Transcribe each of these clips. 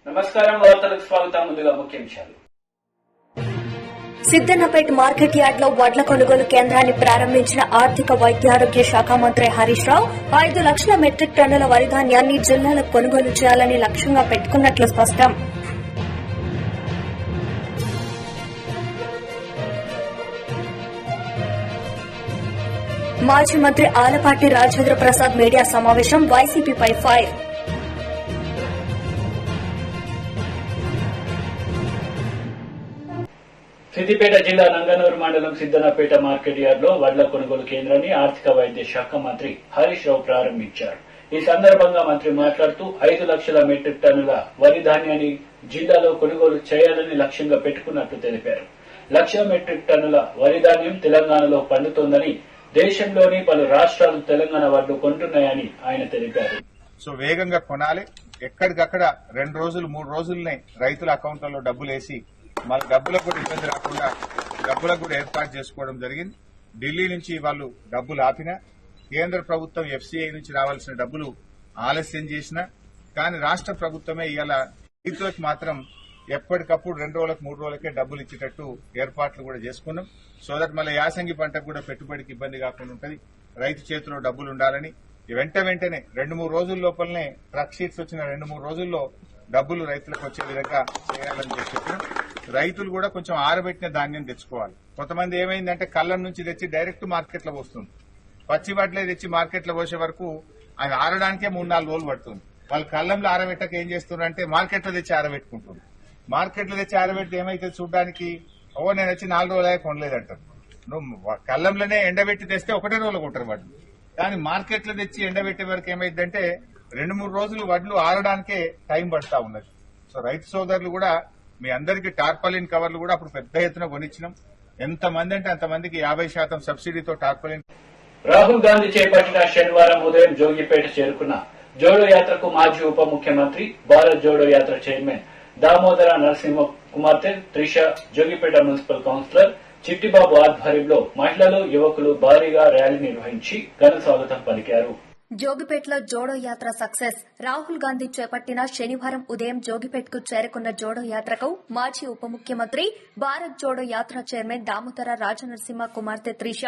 నమస్కారం, వార్తలకు స్వాగతం. ముందుగా ముఖ్యాంశాలు. సిద్దన్నపేట మార్కెట్ యార్డ్ లో వడ్ల కొనుగోలు కేంద్రాన్ని ప్రారంభించిన ఆర్థిక వైద్యారోగ్య శాఖ మంత్రి హరీష్ రావు 5 లక్షల మెట్రిక్ టన్నుల వరి ధాన్యాన్ని జిల్లాలకు కొనుగోలు చేయాలని లక్ష్యంగా పెట్టుకున్నట్లు స్పష్టం. మాజీ మంత్రి ఆలపాటి రాజేంద్ర ప్రసాద్ మీడియా సమావేశం, వైసీపీపై ఫైర్. సిద్దిపేట జిల్లా నంగనూరు మండలం సిద్దన్నపేట మార్కెట్ యార్డ్ లో వడ్ల కొనుగోలు కేంద్రాన్ని ఆర్థిక వైద్య శాఖ మంత్రి హరీష్ రావు ప్రారంభించారు. ఈ సందర్భంగా మంత్రి మాట్లాడుతూ 5 లక్షల మెట్రిక్ టన్నుల వరి ధాన్యాన్ని జిల్లాలో కొనుగోలు చేయాలని లక్ష్యంగా పెట్టుకున్నట్లు తెలిపారు. 1 లక్ష మెట్రిక్ టన్నుల వరి ధాన్యం తెలంగాణలో పండుతోందని, దేశంలోని పలు రాష్ట్రాలు తెలంగాణ వడ్లు కొంటున్నాయని ఆయన తెలిపారు. సో వేగంగా కొనాలి. ఎక్కడికక్కడ 2 రోజులు 3 రోజులనే రైతుల అకౌంట్లలో డబ్బులు వేసి మళ్ళీ డబ్బులకు కూడా ఇబ్బంది రాకుండా డబ్బులకు కూడా ఏర్పాటు చేసుకోవడం జరిగింది. ఢిల్లీ నుంచి వాళ్ళు డబ్బులు ఆపినా, కేంద్ర ప్రభుత్వం ఎఫ్సీఐ నుంచి రావాల్సిన డబ్బులు ఆలస్యం చేసినా, కానీ రాష్ట్ర ప్రభుత్వమే ఇవాళ రైతులకు మాత్రం ఎప్పటికప్పుడు 2 రోజులకు 3 రోజులకే డబ్బులు ఇచ్చేటట్టు ఏర్పాట్లు కూడా చేసుకున్నాం. సో దట్ మళ్ళీ యాసంగి పంటకు కూడా పెట్టుబడికి ఇబ్బంది కాకుండా ఉంటుంది. రైతు చేతిలో డబ్బులు ఉండాలని వెంటనే 2-3 రోజుల లోపలనే ట్రక్ షీట్స్ వచ్చిన 2-3 రోజుల్లో డబ్బులు రైతులకు వచ్చే విధంగా చేయాలని చెప్పినాం. రైతులు కూడా కొంచెం ఆరబెట్టిన ధాన్యం తెచ్చుకోవాలి. కొంతమంది ఏమైందంటే కళ్ళం నుంచి తెచ్చి డైరెక్ట్ మార్కెట్ లో పోస్తుంది. పచ్చి వడ్లే తెచ్చి మార్కెట్ లో పోసే వరకు అది ఆరడానికే 3-4 రోజులు పడుతుంది. వాళ్ళు కళ్ళంలో ఆరబెట్టక ఏం చేస్తున్నారంటే మార్కెట్ లో తెచ్చి ఆరబెట్టుకుంటున్నారు. మార్కెట్ లో తెచ్చి ఆరబెడితే ఏమైతే చూడడానికి నేను వచ్చి 4 రోజులే కొనలేదంటారు. నువ్వు కళ్ళంలోనే ఎండబెట్టి తెస్తే 1 రోజులు కొంటారు వడ్లు. కానీ మార్కెట్ లో తెచ్చి ఎండబెట్టే వరకు ఏమైందంటే 2-3 రోజులు వడ్లు ఆరడానికే టైం పడతా ఉన్నది. సో రైతు సోదరులు కూడా మీ అందరికీ టార్పాలిన్ కవర్లు కూడా అప్పుడు పెద్ద ఎత్తున కొనిచ్చినాం. ఎంతమంది అంటే అంతమందికి 50% సబ్సిడీతో టార్పాలిన్. రాహుల్ గాంధీ చేపట్టిన శనివారం ఉదయం జోగిపేట చేరుకున్న జోడో యాత్రకు మాజీ ఉప ముఖ్యమంత్రి, భారత్ జోడో యాత్ర చైర్మన్ దామోదర నరసింహ కుమార్తె త్రిష, జోగిపేట మున్సిపల్ కౌన్సిలర్ చిట్టిబాబు ఆధ్వర్యంలో మహిళలు, యువకులు భారీగా ర్యాలీ నిర్వహించి ఘన స్వాగతం పలికారు. జోగిపేటలో జోడో యాత్ర సక్సెస్. రాహుల్ గాంధీ చేపట్టిన శనివారం ఉదయం జోగిపేటకు చేరుకున్న జోడో యాత్రకు మాజీ ఉప ముఖ్యమంత్రి, భారత్ జోడో యాత్ర చైర్మన్ దామోదర రాజనరసింహ కుమార్తె త్రిష,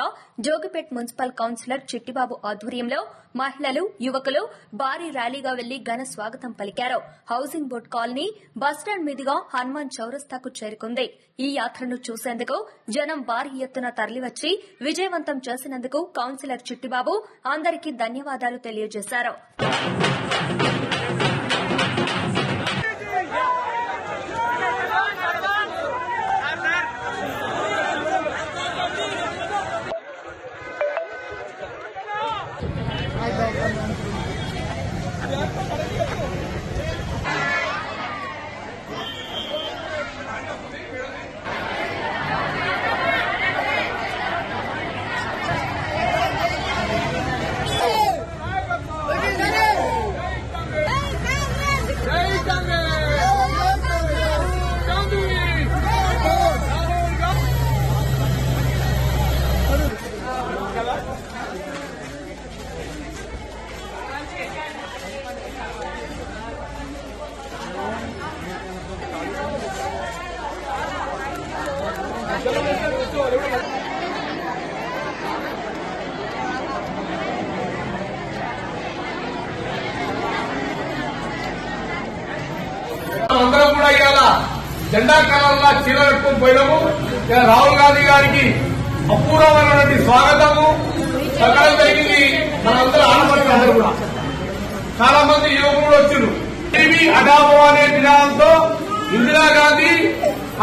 జోగిపేట్ మున్సిపల్ కౌన్సిలర్ చిట్టిబాబు ఆధ్వర్యంలో మహిళలు, యువకులు భారీ ర్యాలీగా వెళ్లి ఘన స్వాగతం పలికారు. హౌసింగ్ బోర్డు కాలనీ బస్టాండ్ మీదుగా హనుమాన్ చౌరస్తాకు చేరుకుంది. ఈ యాత్రను చూసేందుకు జనం భారీ ఎత్తున తరలివచ్చి విజయవంతం చేసినందుకు కౌన్సిలర్ చిట్టిబాబు అందరికీ ధన్యవాదాలు తెలియజేశారు. అందరం కూడా ఇవాళ జెండా కాలంలో చీర పెట్టుకుని పోయినాము. రాహుల్ గాంధీ గారికి అపూర్వమైనటువంటి స్వాగతము సకలం జరిగింది. మనందరూ ఆనందపడ్డారు. కూడా చాలా మంది యువకులు వచ్చారు. టీవీ అడాబో అనే విధానంతో ఇందిరాగాంధీ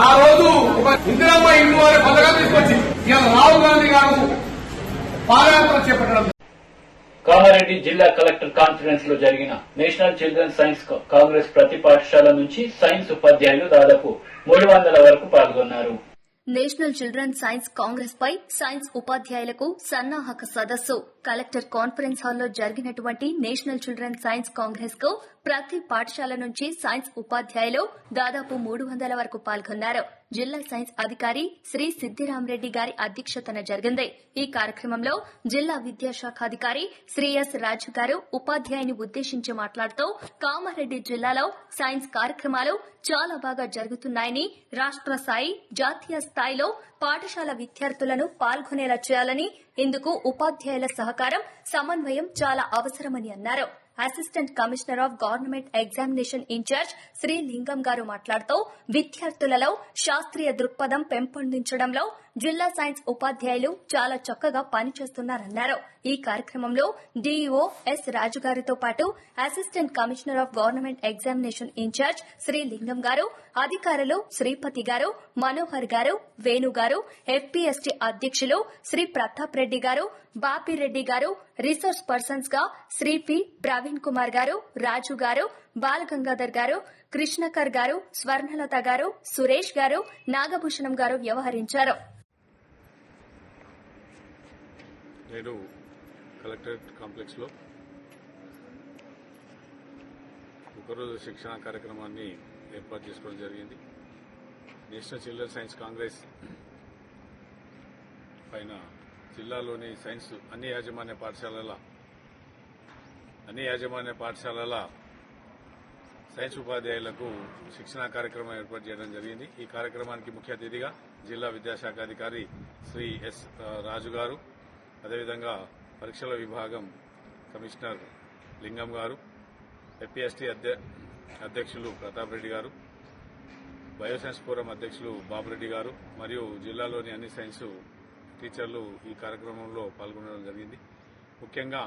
ఆ రోజు ఒక ఇందిరమ్మ ఇల్లు అనే పథకం తీసుకొచ్చింది. ఇవాళ రాహుల్ గాంధీ గారు పాదయాత్ర చేపట్టడం. కామారెడ్డి జిల్లా కలెక్టర్ కాన్ఫరెన్స్ లో జరిగిన నేషనల్ చిల్డ్రన్ సైన్స్ కాంగ్రెస్ ప్రతి పాఠశాల నుంచి సైన్స్ ఉపాధ్యాయులు దాదాపు 300 వరకు పాల్గొన్నారు. నేషనల్ చిల్డ్రన్ సైన్స్ కాంగ్రెస్ పై సైన్స్ ఉపాధ్యాయులకు సన్నాహక సదస్సు. కలెక్టర్ కాన్ఫరెన్స్ హాల్లో జరిగినటువంటి నేషనల్ చిల్డ్రన్ సైన్స్ కాంగ్రెస్ కు ప్రతి పాఠశాల నుంచి సైన్స్ ఉపాధ్యాయులు దాదాపు 300 వరకు పాల్గొన్నారు. జిల్లా సైన్స్ అధికారి శ్రీ సిద్దిరామరెడ్డి గారి అధ్యక్షతన జరిగింది. ఈ కార్యక్రమంలో జిల్లా విద్యాశాఖ అధికారి శ్రీ ఎస్ రాజు గారు ఉపాధ్యాయుని ఉద్దేశించి మాట్లాడుతూ కామారెడ్డి జిల్లాలో సైన్స్ కార్యక్రమాలు చాలా బాగా జరుగుతున్నాయని, రాష్ట్ర స్థాయి, జాతీయ స్థాయిలో పాఠశాల విద్యార్థులను పాల్గొనేలా చేయాలని, ఇందుకు ఉపాధ్యాయుల సహకారం, సమన్వయం చాలా అవసరమని అన్నారు. Assistant commissioner of government examination incharge Shri Lingam గారు మాట్లాడుతూ విద్యార్థులలో శాస్త్రీయ దృక్పథం పెంపొందించడంలో జిల్లా సైన్స్ ఉపాధ్యాయులు చాలా చక్కగా పనిచేస్తున్నారన్నారు. ఈ కార్యక్రమంలో డీఈఓ ఎస్ రాజు గారితో పాటు assistant commissioner of government examination incharge Shri Lingam గారు, అధికారులు శ్రీపతి గారు, మనోహర్ గారు, వేణు గారు, ఎఫ్పీఎస్టీ అధ్యక్షులు శ్రీ ప్రతాప్ రెడ్డి గారు, బాపిరెడ్డి గారు, రిసోర్స్ పర్సన్స్ గా శ్రీ పి ప్రవీణ్ కుమార్ గారు, రాజు గారు, బాలగంగాధర్ గారు, కృష్ణకర్ గారు, స్వర్ణలత గారు, సురేష్ గారు, నాగభూషణం గారు వ్యవహరించారు. నేడు కలెక్టరేట్ కాంప్లెక్స్ లో ఒకరోజు శిక్షణ కార్యక్రమాన్ని ఏర్పాటు చేసుకోవడం జరిగింది. నేషనల్ చిల్డ్రన్ సైన్స్ కాంగ్రెస్ పైన జిల్లాలోని సైన్స్ అన్ని యాజమాన్య పాఠశాలల సైన్స్ ఉపాధ్యాయులకు శిక్షణా కార్యక్రమం ఏర్పాటు చేయడం జరిగింది. ఈ కార్యక్రమానికి ముఖ్య అతిథిగా జిల్లా విద్యాశాఖ అధికారి శ్రీ ఎస్ రాజు గారు, అదేవిధంగా పరీక్షల విభాగం కమిషనర్ లింగం గారు, ఎఫ్పీఎస్టీ అధ్యక్షులు ప్రతాప్ రెడ్డి గారు, బయోసైన్స్ ఫోరం అధ్యక్షులు బాబురెడ్డి గారు మరియు జిల్లాలోని అన్ని సైన్స్ టీచర్లు ఈ కార్యక్రమంలో పాల్గొనడం జరిగింది. ముఖ్యంగా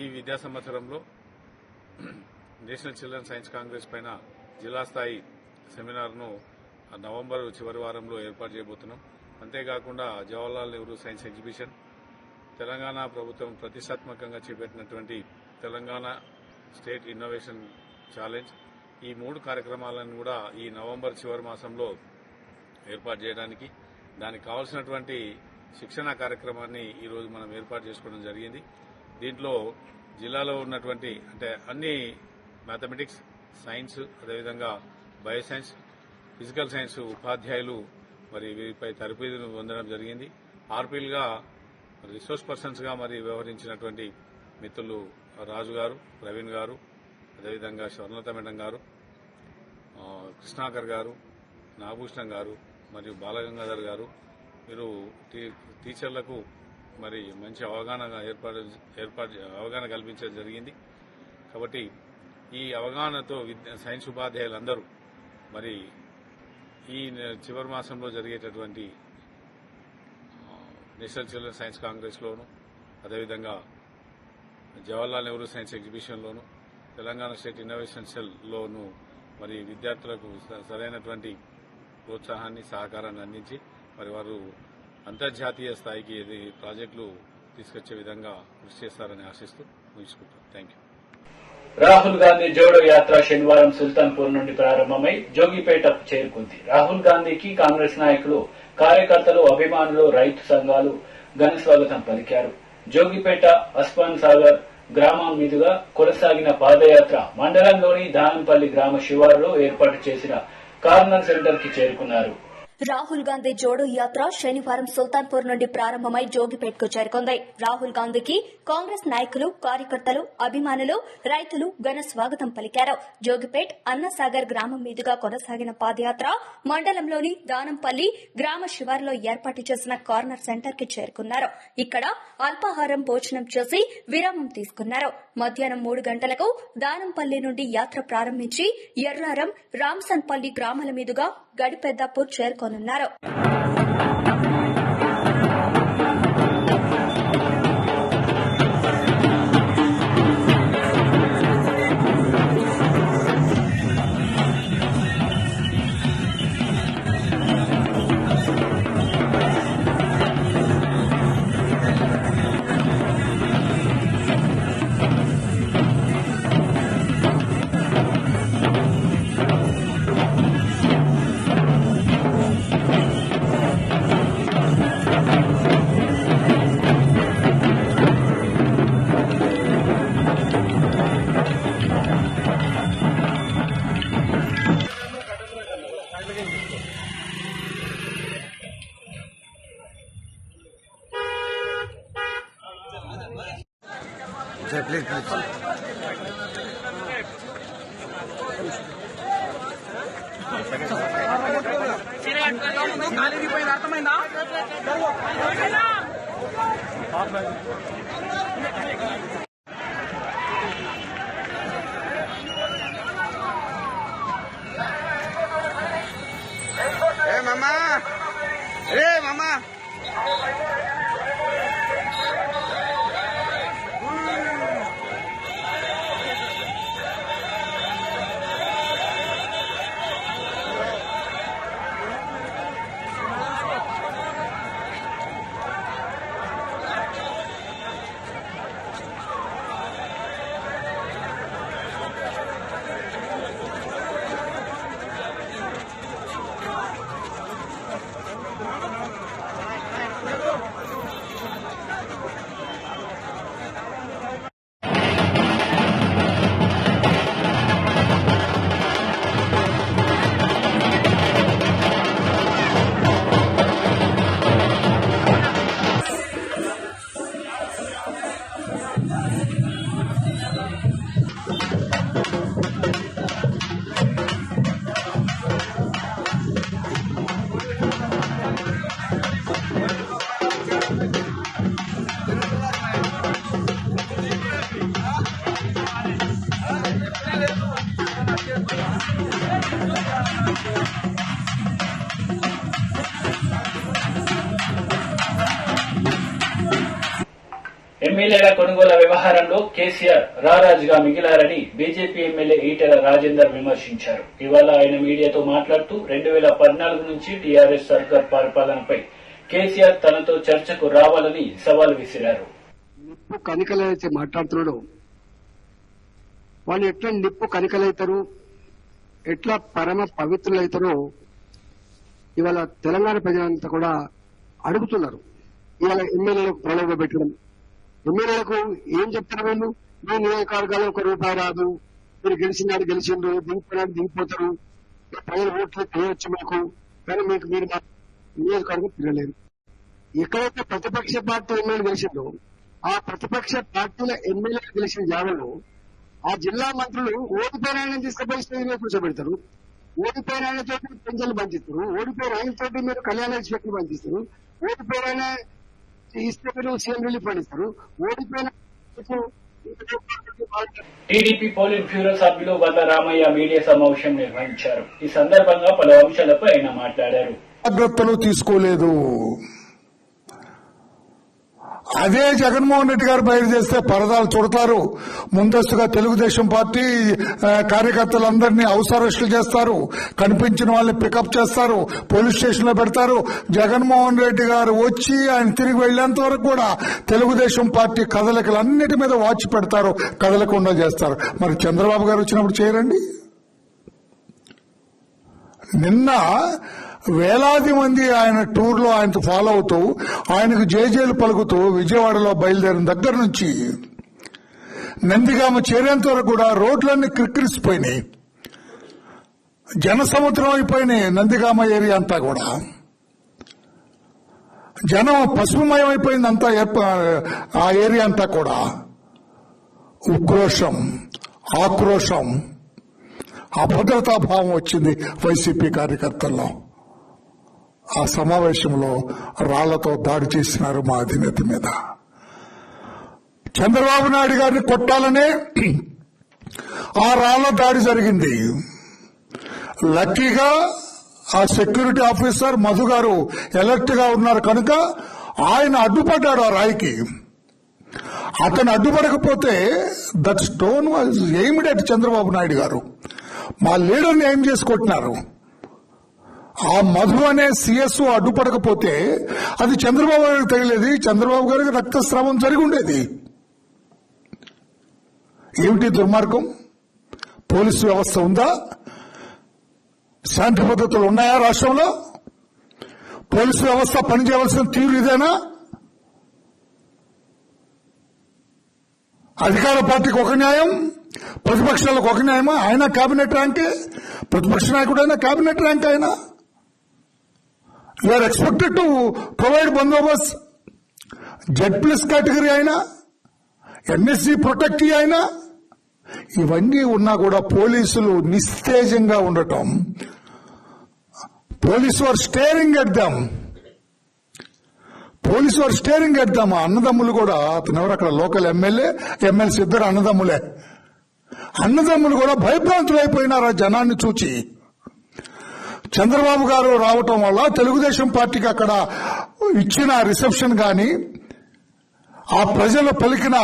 ఈ విద్యా సంవత్సరంలో నేషనల్ చిల్డ్రన్ సైన్స్ కాంగ్రెస్ పైన జిల్లా స్థాయి సెమినార్ను నవంబర్ చివరి వారంలో ఏర్పాటు చేయబోతున్నాం. అంతేకాకుండా జవహర్లాల్ నెహ్రూ సైన్స్ ఎగ్జిబిషన్, తెలంగాణ ప్రభుత్వం ప్రతిష్టాత్మకంగా చేపట్టినటువంటి తెలంగాణ స్టేట్ ఇన్నోవేషన్ ఛాలెంజ్, ఈ 3 కార్యక్రమాలను కూడా ఈ నవంబర్ చివరి మాసంలో ఏర్పాటు చేయడానికి, దానికి కావాల్సినటువంటి శిక్షణ కార్యక్రమాన్ని ఈరోజు మనం ఏర్పాటు చేసుకోవడం జరిగింది. దీంట్లో జిల్లాలో ఉన్నటువంటి అంటే అన్ని మ్యాథమెటిక్స్, సైన్స్, అదేవిధంగా బయోసైన్స్, ఫిజికల్ సైన్స్ ఉపాధ్యాయులు మరి వీరిపై తరబేదును పొందడం జరిగింది. ఆర్పీలుగా రిసోర్స్ పర్సన్స్ గా మరి వ్యవహరించినటువంటి మిత్రులు రాజు గారు, ప్రవీణ్ గారు, అదేవిధంగా స్వర్ణలత మేడం గారు, కృష్ణాకర్ గారు, నాగభూషణం గారు మరియు బాలగంగాధర్ గారు, మీరు టీచర్లకు మరి మంచి అవగాహన కల్పించడం జరిగింది. కాబట్టి ఈ అవగాహనతో సైన్స్ ఉపాధ్యాయులందరూ మరి ఈ చివరి మాసంలో జరిగేటటువంటి నేషనల్ చిల్డ్రన్ సైన్స్ కాంగ్రెస్ లోను, అదేవిధంగా జవహర్లాల్ నెహ్రూ సైన్స్ ఎగ్జిబిషన్లోను, తెలంగాణ స్టేట్ ఇన్నోవేషన్ సెల్లోను మరి విద్యార్థులకు సరైనటువంటి ప్రోత్సాహాన్ని, సహకారాన్ని అందించి మరి వారు అంతర్జాతీయ స్థాయికి ప్రాజెక్టులు తీసుకొచ్చే విధంగా కృషి చేస్తారని ఆశిస్తూ ముగించుకుంటాం. Thank you. రాహుల్ గాంధీ జోడో యాత్ర శనివారం సుల్తాన్పూర్ నుండి ప్రారంభమై జోగిపేటకు చేరుకుంది. రాహుల్ గాంధీకి కాంగ్రెస్ నాయకులు, కార్యకర్తలు, అభిమానులు, రైతు సంఘాలు ఘన స్వాగతం పలికారు. జోగిపేట అస్మాన్ సాగర్ గ్రామం మీదుగా కొనసాగిన పాదయాత్ర మండలంలోని దానంపల్లి గ్రామ శివారులో ఏర్పాటు చేసిన కార్నర్ సెంటర్ కి చేరుకున్నారు. రాహుల్ గాంధీ జోడో యాత్ర శనివారం సుల్తాన్పూర్ నుండి ప్రారంభమై జోగిపేట్కు చేరుకుంది. రాహుల్ గాంధీకి కాంగ్రెస్ నాయకులు, కార్యకర్తలు, అభిమానులు, రైతులు ఘన స్వాగతం పలికారు. జోగిపేట్ అన్నసాగర్ గ్రామం మీదుగా కొనసాగిన పాదయాత్ర మండలంలోని దానంపల్లి గ్రామ శివారులో ఏర్పాటు చేసిన కార్నర్ సెంటర్ కి చేరుకున్నారు. ఇక్కడ అల్పాహారం భోజనం చేసి విరామం తీసుకున్నారు. మధ్యాహ్నం 3 గంటలకు దానంపల్లి నుండి యాత్ర ప్రారంభించి ఎర్రారం, రామ్సన్పల్లి గ్రామాల మీదుగా గడిపెద్దాపూర్ చేరుకోనున్నారు. అర్థమైందా? ఏ మామా, రే మామా. ఎమ్మెల్యేల కొనుగోలు వ్యవహారంలో కేసీఆర్ రారాజుగా మిగిలారని బీజేపీ ఎమ్మెల్యే ఈటెల రాజేందర్ విమర్శించారు. ఇవాళ ఆయన మీడియాతో మాట్లాడుతూ 2014 నుంచి టీఆర్ఎస్ సర్కార్ పరిపాలనపై కేసీఆర్ తనతో చర్చకు రావాలని సవాల్ విసిరారు. నిప్పు కనికలైతే మాట్లాడుతున్నాడు, వాళ్ళు ఎట్లా నిప్పు కనికలైతారు, ఎట్లా పరమ పవిత్రులైతారో ఇవాళ తెలంగాణ ప్రజలంతా కూడా అడుగుతున్నారు. ఇవాళ ఎమ్మెల్యేలకు ప్రలోభ పెట్టడం, ఎమ్మెల్యేలకు ఏం చెప్తారు వీళ్ళు, మీ నియోజకవర్గాల్లో ₹1 రాదు, మీరు గెలిచినాడు గెలిచిండ్రు, దిగిపోయినాడు దిగిపోతారు, ప్రజలు ఓట్లు చేయవచ్చు మీకు, కానీ మీకు మీరు నియోజకవర్గం తిరగలేరు. ఎక్కడైతే ప్రతిపక్ష పార్టీ ఎమ్మెల్యే గెలిచిందో ఆ ప్రతిపక్ష పార్టీల ఎమ్మెల్యే గెలిచిన జాగాలో ఆ జిల్లా మంత్రులు ఓడిపోయిన ఆయన తీసుకుపోయి స్టేజ్ మీద కూర్చోబెడతారు, ఓడిపోయిన ఆయన తోటి పెన్షన్లు పంచిస్తారు, ఓడిపోయిన ఆయన తోటి మీరు కళ్యాణ లక్ష్మి పంచిస్తారు, ఓడిపోయిన ఆయన ఇస్తే మీరు సీఎం రిలీఫ్ పండిస్తారు, ఓడిపోయిన టీడీపీ పోలింగ్ బ్యూరో సభ్యులు వల్ల రామయ్య మీడియా సమావేశం నిర్వహించారు. ఈ సందర్భంగా పలు అంశాలపై ఆయన మాట్లాడారు. జాగ్రత్తలు తీసుకోలేదు. అదే జగన్మోహన్ రెడ్డి గారు బయట చేస్తే పరదాలు చుడతారు. ముందస్తుగా తెలుగుదేశం పార్టీ కార్యకర్తలందరినీ హౌస్ అరెస్టులు చేస్తారు, కనిపించిన వాళ్ళని పికప్ చేస్తారు, పోలీస్ స్టేషన్ లో పెడతారు. జగన్మోహన్ రెడ్డి గారు వచ్చి ఆయన తిరిగి వెళ్లేంత వరకు కూడా తెలుగుదేశం పార్టీ కదలికలన్నిటి మీద వాచ్ పెడతారు, కదలకుండా చేస్తారు. మరి చంద్రబాబు గారు వచ్చినప్పుడు చేయరండి. నిన్న వేలాది మంది ఆయన టూర్ లో ఆయనతో ఫాలో అవుతూ ఆయనకు జేజేలు పలుకుతూ విజయవాడలో బయలుదేరిన దగ్గర నుంచి నందిగామ చేరేంత వరకు కూడా రోడ్లన్నీ క్రిక్కిరిసిపోయినాయి, జనసముద్రం అయిపోయినాయి. నందిగామ ఏరియా అంతా కూడా జనం పసుపుమయం అయిపోయింది, అంతా ఆ ఏరియా అంతా కూడా ఉక్రోషం, ఆక్రోశం, అభద్రతా భావం వచ్చింది వైసీపీ కార్యకర్తల్లో. ఆ సమావేశంలో రాళ్లతో దాడి చేసినారు మా అధినేత మీద. చంద్రబాబు నాయుడు గారిని కొట్టాలనే ఆ రాళ్ల దాడి జరిగింది. లక్కీగా ఆ సెక్యూరిటీ ఆఫీసర్ మధు గారు అలర్ట్ గా ఉన్నారు కనుక ఆయన అడ్డుపడ్డాడు ఆ రాయికి. అతను అడ్డుపడకపోతే that stone was aimed at Chandrababu Naidu garu. మా లీడర్ని ఏం చేసుకుంటున్నారు. ఆ మధు అనే సిఎస్ఓ అడ్డుపడకపోతే అది చంద్రబాబు గారికి తగిలేది, చంద్రబాబు గారికి రక్తస్రావం జరిగి ఉండేది. ఏమిటి దుర్మార్గం? పోలీసు వ్యవస్థ ఉందా? శాంతి భద్రతలు ఉన్నాయా రాష్ట్రంలో? పోలీసు వ్యవస్థ పనిచేయవలసిన తీరు ఇదేనా? అధికార పార్టీకి ఒక న్యాయం, ప్రతిపక్షాలకు ఒక న్యాయమా? ఆయన కేబినెట్ ర్యాంకే, ప్రతిపక్ష నాయకుడైనా కేబినెట్ ర్యాంక్ అయినా. You are expected to provide bandobast, Z+ category అయినా, ఎన్ఎస్సీ ప్రొటెక్ట్ అయినా ఇవన్నీ ఉన్నా కూడా పోలీసులు నిస్తేజంగా ఉండటం, పోలీసు వారు స్టేరింగ్ ఎట్ దమ్. అన్నదమ్ములు కూడా, అతను ఎవరు అక్కడ లోకల్ ఎమ్మెల్సీ ఇద్దరు అన్నదమ్ములు కూడా భయభ్రాంతులైపోయినారు ఆ జనాన్ని చూచి. చంద్రబాబు గారు రావటం వల్ల తెలుగుదేశం పార్టీకి అక్కడ ఇచ్చిన రిసెప్షన్ గాని, ఆ ప్రజలు పలికిన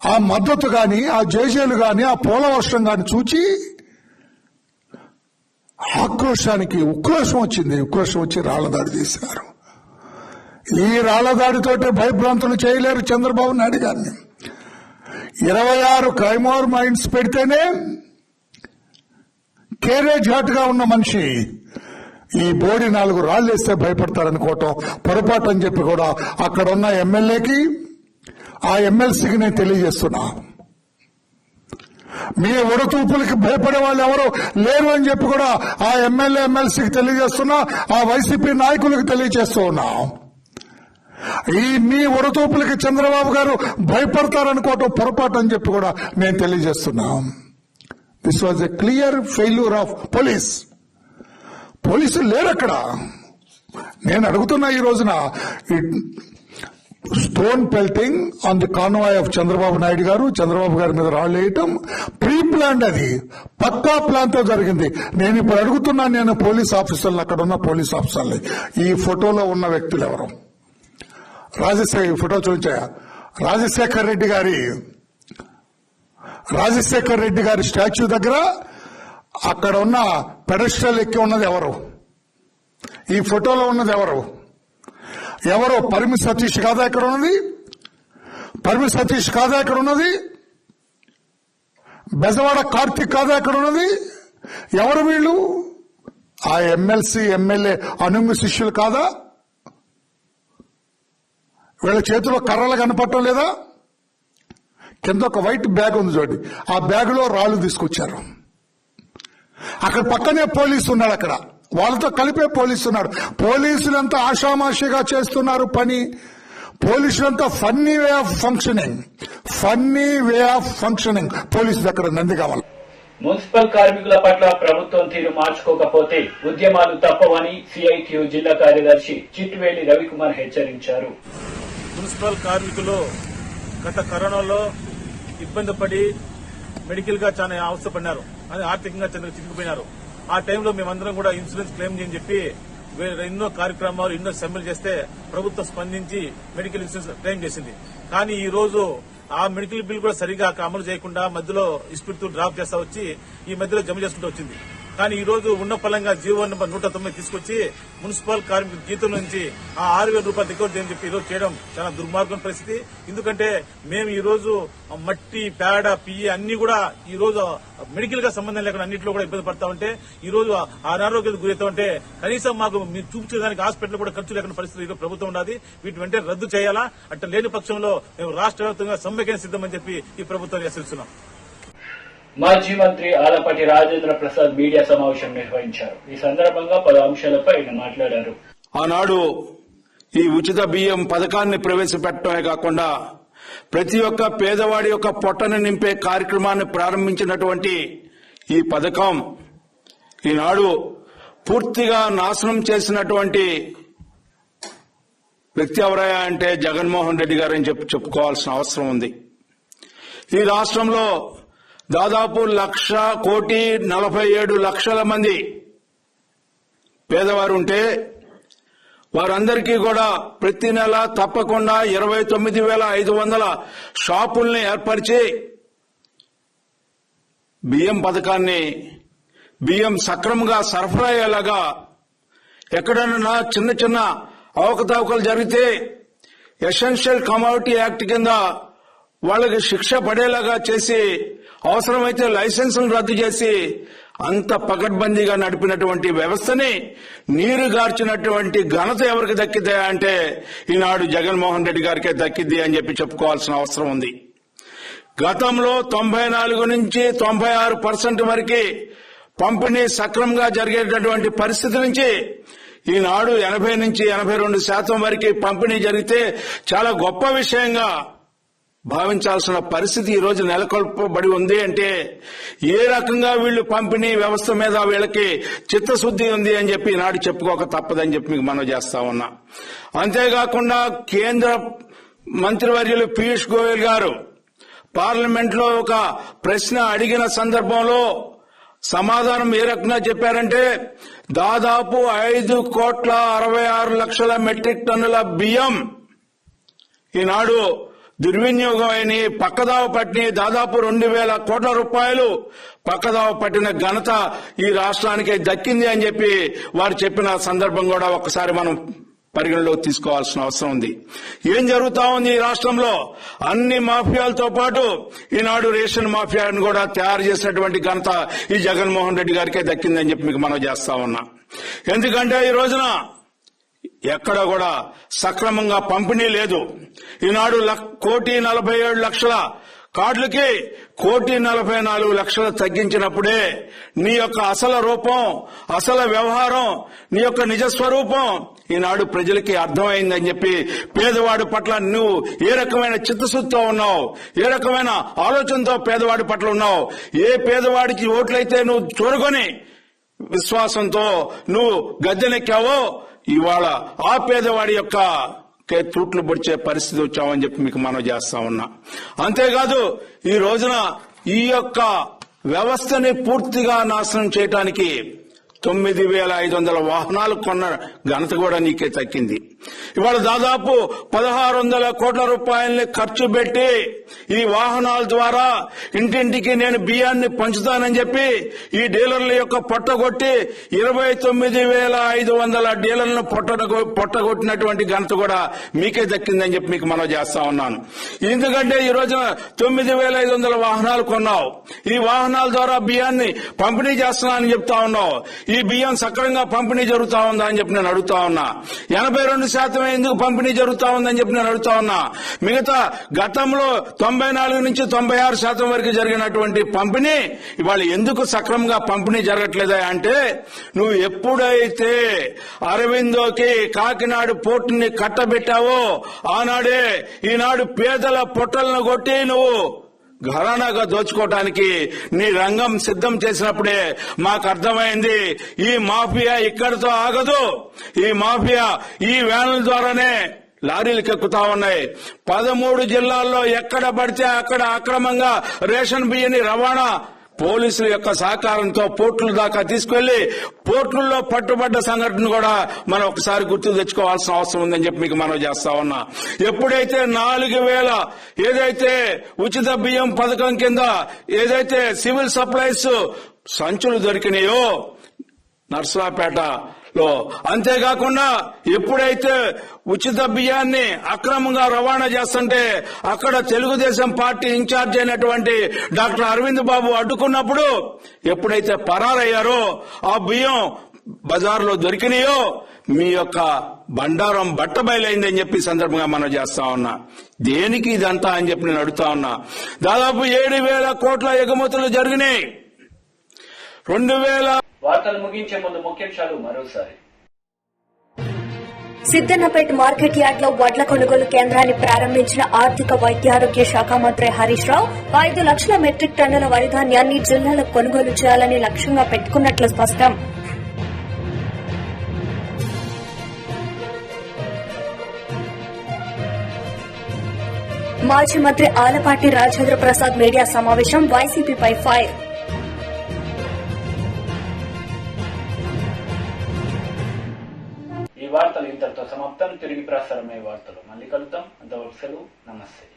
ఆ మద్దతు గాని, ఆ జేజేలు గాని, ఆ పోలవర్షం గాని చూచి ఉక్రోషం వచ్చి రాళ్లదాడి చేశారు. ఈ రాళ్లదాడితోటే భయభ్రాంతులు చేయలేరు చంద్రబాబు నాయుడు గారిని. 26 క్రైమోర్ మైండ్స్ పెడితేనే కేరేజ్ ఘాట్ గా ఉన్న మనిషి ఈ బోడి 4 రాళ్లేస్తే భయపడతారనుకోవటం పొరపాటు అని చెప్పి కూడా అక్కడ ఉన్న ఎమ్మెల్యేకి, ఆ ఎమ్మెల్సీకి నేను తెలియజేస్తున్నా. మీ ఉడతూపులకి భయపడే వాళ్ళు ఎవరు లేరు అని చెప్పి కూడా ఆ ఎమ్మెల్సీకి తెలియజేస్తున్నా, ఆ వైసీపీ నాయకులకు తెలియజేస్తూ ఉన్నా. మీ ఉడతూపులకి చంద్రబాబు గారు భయపడతారనుకోవటం పొరపాటు అని చెప్పి కూడా నేను తెలియజేస్తున్నా. This was a clear failure of పోలీసులు లేరు అక్కడ. నేను అడుగుతున్నా ఈ రోజున stone pelting on the convoy of Chandrababu Naidu గారు, చంద్రబాబు గారి మీద రాళ్లు వేయటం ప్రీ ప్లాన్డ్, అది పక్కా ప్లాన్ తో జరిగింది. నేను ఇప్పుడు అడుగుతున్నాను, నేను పోలీస్ ఆఫీసర్లు, అక్కడ ఉన్న పోలీస్ ఆఫీసర్లు, ఈ ఫోటోలో ఉన్న వ్యక్తులు ఎవరు? ఫోటో చూపించాయా? రాజశేఖర్ రెడ్డి గారి స్టాచ్యూ దగ్గర అక్కడ ఉన్న పెడస్ట్రల్ ఎక్కి ఉన్నది ఎవరు? ఈ ఫోటోలో ఉన్నది ఎవరు? పరిమి సతీష్ కాదా ఇక్కడ ఉన్నది? బెజవాడ కార్తిక్ కాదా ఇక్కడ ఉన్నది? ఎవరు వీళ్ళు? ఆ ఎమ్మెల్యే అనుంగు శిష్యులు కాదా? వీళ్ళ చేతిలో కర్రలు కనపడటం లేదా? కింద ఒక వైట్ బ్యాగ్ ఉంది చూడండి, ఆ బ్యాగ్ లో రాళ్లు తీసుకొచ్చారు. అక్కడ పక్కనే పోలీసు ఉన్నాడు, అక్కడ వాళ్ళతో కలిపే పోలీసు ఉన్నాడు. పోలీసులంతా ఆషామాషిగా చేస్తున్నారు పని. పోలీసులంతా funny way of functioning police దగ్గర నంది కావాలి. మున్సిపల్ కార్మికుల పట్ల ప్రభుత్వం తీరు మార్చుకోకపోతే ఉద్యమాలు తప్పవని సిఐటియు జిల్లా కార్యదర్శి చిట్వేలి రవికుమార్ హెచ్చరించారు. మున్సిపల్ కార్మికులు గత కరోనాలో ఇబ్బంది పడి మెడికల్ గా చాలా అవస్థపడినారు, అది ఆర్థికంగా చిక్కుకుపోయినారు. ఆ టైంలో మేమందరం కూడా ఇన్సూరెన్స్ క్లెయిమ్ చేయని చెప్పి ఎన్నో కార్యక్రమాలు, ఎన్నో సమ్మెలు చేస్తే ప్రభుత్వం స్పందించి మెడికల్ ఇన్సూరెన్స్ క్లెయిమ్ చేసింది. కానీ ఈ రోజు ఆ మెడికల్ బిల్ కూడా సరిగా అమలు చేయకుండా మధ్యలో ఇస్పిట్తో డ్రాప్ చేస్తా వచ్చి ఈ మధ్యలో జమ చేసుకుంటూ వచ్చింది. కానీ ఈ రోజు ఉన్న పలంగా జీవో నెంబర్ 109 తీసుకొచ్చి మున్సిపల్ కార్మికుల జీతం నుంచి ఆ 6,000 రూపాయలు రికవర్ చేయని చెప్పి ఈ రోజు చేయడం చాలా దుర్మార్గం పరిస్థితి. ఎందుకంటే మేము ఈ రోజు మట్టి, పేడ, పియ్యి అన్ని కూడా ఈ రోజు మెడికల్ గా సంబంధం లేకుండా అన్నింటిలో కూడా ఇబ్బంది పడతా ఉంటే, ఈ రోజు అనారోగ్యానికి గురవుతా ఉంటే కనీసం మాకు మీరు చూపించేదానికి హాస్పిటల్ కూడా ఖర్చు లేకుండా పరిస్థితి ఈరోజు ప్రభుత్వం ఉన్నది. వీటి వెంటనే రద్దు చేయాలా, అట్లా లేని పక్షంలో మేము రాష్ట్ర వ్యాప్తంగా సమ్మెకైనా సిద్దమని చెప్పి ఈ ప్రభుత్వాన్ని హెచ్చరిస్తున్నాం. మాజీ మంత్రి ఆలపాటి రాజేంద్ర ప్రసాద్ మీడియా సమావేశం నిర్వహించారు. ఈ సందర్భంగా పలు అంశాలపై ఆయన మాట్లాడారు. ఆనాడు ఈ ఉచిత బియ్యం పథకాన్ని ప్రవేశపెట్టడమే కాకుండా ప్రతి ఒక్క పేదవాడి యొక్క పొట్టను నింపే కార్యక్రమాన్ని ప్రారంభించినటువంటి ఈ పథకం ఈనాడు పూర్తిగా నాశనం చేసినటువంటి వ్యక్తి ఎవరయ్యా అంటే జగన్మోహన్ రెడ్డి గారని చెప్పుకోవాల్సిన అవసరం ఉంది. ఈ రాష్ట్రంలో దాదాపు 1,47,00,000 మంది పేదవారు ఉంటే వారందరికీ కూడా ప్రతి నెల తప్పకుండా 29,500 షాపుల్ని ఏర్పరిచి బియ్యం పథకాన్ని, బియ్యం సక్రమంగా సరఫరా అయ్యేలాగా ఎక్కడైనా చిన్న చిన్న అవకతవకలు జరిగితే ఎసెన్షియల్ కమోడిటీ యాక్ట్ కింద వాళ్ళకి శిక్ష పడేలాగా చేసి అవసరమైతే లైసెన్సులు రద్దు చేసి అంత పకడ్బందీగా నడిపినటువంటి వ్యవస్థని నీరుగార్చినటువంటి ఘనత ఎవరికి దక్కిందా అంటే ఈనాడు జగన్మోహన్ రెడ్డి గారికే దక్కింది అని చెప్పి చెప్పుకోవాల్సిన అవసరం ఉంది. గతంలో 94 నుంచి 96% వరకు పంపిణీ సక్రమంగా జరిగేటటువంటి పరిస్థితి నుంచి ఈనాడు 80 నుంచి 82% వరకు పంపిణీ జరిగితే చాలా గొప్ప విషయంగా భావించాల్సిన పరిస్థితి ఈ రోజు నెలకొల్పబడి ఉంది అంటే ఏ రకంగా వీళ్ళు పంపిణీ వ్యవస్థ మీద వీళ్ళకి చిత్తశుద్ధి ఉంది అని చెప్పి ఈనాడు చెప్పుకోక తప్పదని చెప్పి మీకు మనం చేస్తా ఉన్నా. అంతేకాకుండా కేంద్ర మంత్రివర్యులు పీయూష్ గోయల్ గారు పార్లమెంట్ లో ఒక ప్రశ్న అడిగిన సందర్భంలో సమాధానం ఏ రకంగా చెప్పారంటే దాదాపు 5,66,00,000 మెట్రిక్ టన్నుల బియ్యం ఈనాడు దుర్వినియోగం అయిన పక్కదావ పట్టిన దాదాపు 2,000 కోట్ల రూపాయలు పక్కదావ పట్టిన ఘనత ఈ రాష్ట్రానికి దక్కింది అని చెప్పి వారు చెప్పిన సందర్భం కూడా ఒకసారి మనం పరిగణలోకి తీసుకోవాల్సిన అవసరం ఉంది. ఏం జరుగుతా ఉంది ఈ రాష్ట్రంలో? అన్ని మాఫియాలతో పాటు ఈనాడు రేషన్ మాఫియాను కూడా తయారు చేసినటువంటి ఘనత ఈ జగన్మోహన్ రెడ్డి గారికే దక్కిందని చెప్పి మీకు మనం చేస్తా ఉన్నా. ఎందుకంటే ఈ రోజున ఎక్కడ కూడా సక్రమంగా పంపిణీ లేదు. ఈనాడు 1,47,00,000 కార్డులకి 1,44,00,000 తగ్గించినప్పుడే నీ యొక్క అసలు రూపం, అసలు వ్యవహారం, నీ యొక్క నిజస్వరూపం ఈనాడు ప్రజలకి అర్థమైందని చెప్పి పేదవాడి పట్ల నువ్వు ఏ రకమైన చిత్తశుద్ధితో ఉన్నావు, ఏ రకమైన ఆలోచనతో పేదవాడి పట్ల ఉన్నావు, ఏ పేదవాడికి ఓట్లయితే నువ్వు చూరుకొని విశ్వాసంతో నువ్వు గద్దెనెక్కావో ఇవాళ ఆ పేదవాడి యొక్క తూట్లు పొడిచే పరిస్థితి వచ్చామని చెప్పి మీకు మనం చేస్తా ఉన్నా. అంతేకాదు ఈ రోజున ఈ యొక్క వ్యవస్థని పూర్తిగా నాశనం చేయడానికి 9,500 వాహనాలు కొన్న ఘనత కూడా నీకే తక్కింది. ఇవాళ దాదాపు 1,600 కోట్ల రూపాయల్ని ఖర్చు పెట్టి ఈ వాహనాల ద్వారా ఇంటింటికి నేను బియ్యాన్ని పంచుతానని చెప్పి ఈ డీలర్ల యొక్క పొట్టగొట్టి 29,500 డీలర్లను పొట్టగొట్టినటువంటి ఘనత కూడా మీకే దక్కిందని చెప్పి మీకు మనం చేస్తా ఉన్నాను. ఎందుకంటే ఈ రోజున 9,500 వాహనాలు కొన్నావు. ఈ వాహనాల ద్వారా బియ్యాన్ని పంపిణీ చేస్తున్నానని చెప్తా ఉన్నావు. ఈ బియ్యం సక్రమంగా పంపిణీ జరుగుతా ఉందా అని చెప్పి నేను అడుగుతా ఉన్నా. 82% ఎందుకు పంపిణీ జరుగుతా ఉందని చెప్పి నేను అడుగుతా ఉన్నా. మిగతా గతంలో 94 నుంచి 96% వరకు జరిగినటువంటి పంపిణీ ఇవాళ ఎందుకు సక్రమంగా పంపిణీ జరగట్లేదా అంటే నువ్వు ఎప్పుడైతే అరవిందోకి కాకినాడ పోర్టుని కట్టబెట్టావో ఆనాడే ఈనాడు పేదల పొట్టలను కొట్టి నువ్వు ఘరానాగా దోచుకోవటానికి నీ రంగం సిద్ధం చేసినప్పుడే మాకు అర్థమైంది ఈ మాఫియా ఇక్కడితో ఆగదు. ఈ మాఫియా ఈ వ్యాన్ల ద్వారానే లారీలకు ఎక్కుతా ఉన్నాయి. 13 జిల్లాల్లో ఎక్కడ పడితే అక్కడ అక్రమంగా రేషన్ బియ్యాన్ని రవాణా పోలీసుల యొక్క సహకారంతో పోర్టుల దాకా తీసుకెళ్లి పోర్టుల్లో పట్టుబడ్డ సంఘటన కూడా మనం ఒకసారి గుర్తు తెచ్చుకోవాల్సిన అవసరం ఉందని చెప్పి మీకు మనం చేస్తా ఉన్నా. ఎప్పుడైతే 4,000 ఏదైతే ఉచిత బియ్యం పథకం కింద ఏదైతే సివిల్ సప్లైస్ సంచులు దొరికినాయో నర్సరాపేటలో, అంతేకాకుండా ఎప్పుడైతే ఉచిత బియ్యాన్ని అక్రమంగా రవాణా చేస్తుంటే అక్కడ తెలుగుదేశం పార్టీ ఇన్ఛార్జ్ అయినటువంటి డాక్టర్ అరవింద్ బాబు అడ్డుకున్నప్పుడు ఎప్పుడైతే పరారయ్యారో ఆ బియ్యం బజార్లో దొరికినాయో మీ యొక్క బండారం బట్టబయలైందని చెప్పి సందర్భంగా మనం చేస్తా ఉన్నా. దేనికి ఇదంతా అని చెప్పి నేను అడుగుతా ఉన్నా. దాదాపు 7,000 కోట్ల ఎగుమతులు జరిగినాయి. 2,000 వార్తలు ముగించే ముందు ముఖ్యాంశాలు మరోసారి. సిద్దన్నపేట మార్కెట్ యార్డ్ లో వడ్ల కొనుగోలు కేంద్రాన్ని ప్రారంభించిన ఆర్థిక వైద్యారోగ్య శాఖ మంత్రి హరీష్ రావు 5 లక్షల మెట్రిక్ టన్నుల వరి ధాన్యాన్ని జిల్లాలో కొనుగోలు చేయాలని లక్ష్యంగా పెట్టుకున్నట్లు స్పష్టం. మాజీ మంత్రి ఆలపాటి రాజేంద్ర ప్రసాద్ మీడియా సమావేశం, వైసీపీపై ఫైర్. ఈ వార్తలు ఇంతటితో సమాప్తం. తిరిగి ప్రసారమయ్యే వార్తలు మళ్ళీ కలుద్దాం. అంతవరకు సెలవు. నమస్తే.